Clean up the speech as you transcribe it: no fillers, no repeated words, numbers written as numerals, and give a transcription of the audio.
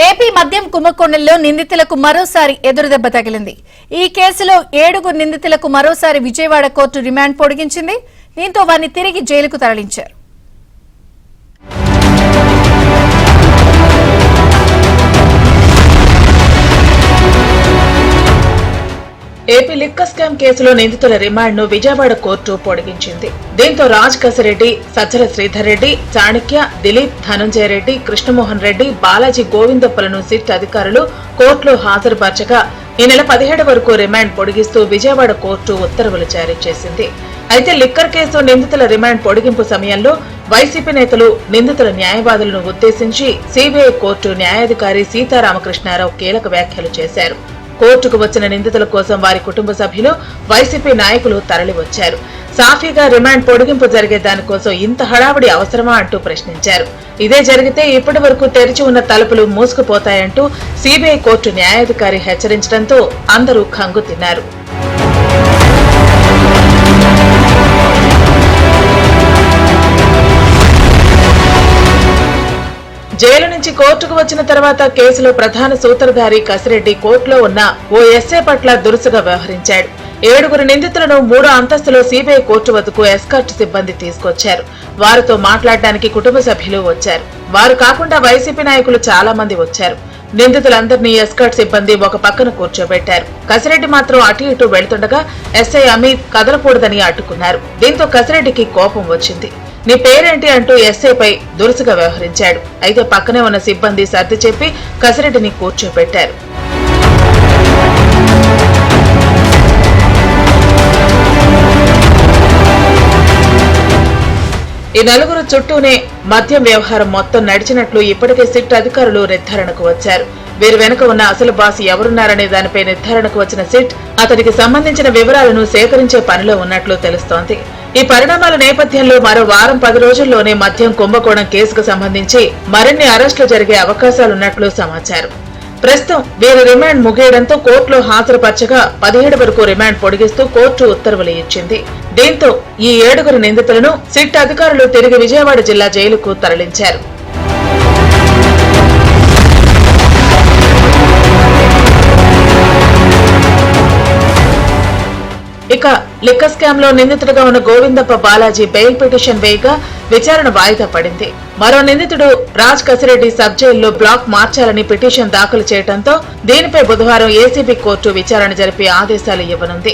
AP మద్యం కుంభకోణంలో నిందితులకు మరోసారి ఎదురుదెబ్బ తగిలింది. ఈ కేసులో 7 నిందితులకు మరోసారి విజయవాడ కోర్టు రిమాండ్ పొడిగించింది. దీంతో వారిని తిరిగి జైలుకు తరలించారు. ఏపీ లిక్కర్ స్కామ్ కేసులో నిందితుల రిమాండ్ ను విజయవాడ కోర్టు పొడిగించింది. దీంతో రాజ్ కసిరెడ్డి, సజ్జల శ్రీధర్ రెడ్డి, చాణక్య, దిలీప్, ధనంజయ రెడ్డి, కృష్ణమోహన్ రెడ్డి, బాలాజీ గోవిందప్పలను సిట్ అధికారులు కోర్టులో హాజరుపరచగా ఈ నెల 17 వరకు రిమాండ్ పొడిగిస్తూ విజయవాడ కోర్టు ఉత్తర్వులు జారీ చేసింది. అయితే లిక్కర్ కేసు నిందితుల రిమాండ్ పొడిగింపు సమయంలో వైసీపీ నేతలు నిందితుల న్యాయవాదులను ఉద్దేశించి సీబీఐ కోర్టు న్యాయాధికారి సీతారామకృష్ణారావు కీలక వ్యాఖ్యలు చేశారు. కోర్టుకు వచ్చిన నిందితుల కోసం వారి కుటుంబ సభ్యులు, వైసీపీ నాయకులు తరలివచ్చారు. సాఫీగా రిమాండ్ పొడిగింపు జరిగే దానికోసం ఇంత హడావుడి అవసరమా అంటూ ప్రశ్నించారు. ఇదే జరిగితే ఇప్పటి వరకు తెరిచి ఉన్న తలుపులు మూసుకుపోతాయంటూ సీబీఐ కోర్టు న్యాయాధికారి హెచ్చరించడంతో అందరూ ఖంగు తిన్నారు. జైలు నుంచి కోర్టుకు వచ్చిన తర్వాత కేసులో ప్రధాన సూత్రధారి కసిరెడ్డి కోర్టులో ఉన్న ఓ ఎస్ఐ పట్ల దురుసుగా వ్యవహరించాడు. 7 నిందితులను 3వ అంతస్తులో సీబీఐ కోర్టు వద్దకు ఎస్కార్ట్ సిబ్బంది తీసుకొచ్చారు. వారితో మాట్లాడడానికి కుటుంబ సభ్యులు వచ్చారు. వారు కాకుండా వైసీపీ నాయకులు చాలా మంది వచ్చారు. నిందితులందరినీ ఎస్కార్ట్ సిబ్బంది ఒక పక్కన కూర్చోబెట్టారు. కసిరెడ్డి మాత్రం అటు ఇటు వెళ్తుండగా ఎస్ఐ అమిత్ కదలకూడదని అడ్డుకున్నారు. దీంతో కసిరెడ్డికి కోపం వచ్చింది. నీ పేరేంటి అంటూ ఎస్ఐపై దురుసుగా వ్యవహరించాడు. అయితే పక్కనే ఉన్న సిబ్బంది సర్ది చెప్పి కసిరెడ్డిని కూర్చోబెట్టారు. ఈ 4 చుట్టూనే మద్యం వ్యవహారం మొత్తం నడిచినట్లు ఇప్పటికే సిట్ అధికారులు నిర్ధారణకు వచ్చారు. వీరి వెనుక ఉన్న అసలు బాస్ ఎవరున్నారనే దానిపై నిర్ధారణకు వచ్చిన సిట్ అతనికి సంబంధించిన వివరాలను సేకరించే పనిలో ఉన్నట్లు తెలుస్తోంది. ఈ పరిణామాల నేపథ్యంలో మరో వారం 10 రోజుల్లోనే మద్యం కుంభకోణం కేసుకు సంబంధించి మరిన్ని అరెస్టులు జరిగే అవకాశాలున్నట్లు సమాచారం. ప్రస్తుతం వీరి రిమాండ్ ముగియడంతో కోర్టులో హాజరుపరచగా 17 వరకు రిమాండ్ పొడిగిస్తూ కోర్టు ఉత్తర్వులు ఇచ్చింది. దీంతో ఈ 7 నిందితులను సిట్ అధికారులు తిరిగి విజయవాడ జిల్లా జైలుకు తరలించారు. ఇక లిక్కర్ స్కామ్ లో నిందితుడిగా ఉన్న గోవిందప్ప బాలాజీ బెయిల్ పిటిషన్ వేయగా విచారణ వాయిదా పడింది. మరో నిందితుడు రాజ్ కసిరెడ్డి సబ్ జైల్లో బ్లాక్ మార్చాలని పిటిషన్ దాఖలు చేయడంతో దీనిపై బుధవారం ఏసీబీ కోర్టు విచారణ జరిపి ఆదేశాలు ఇవ్వనుంది.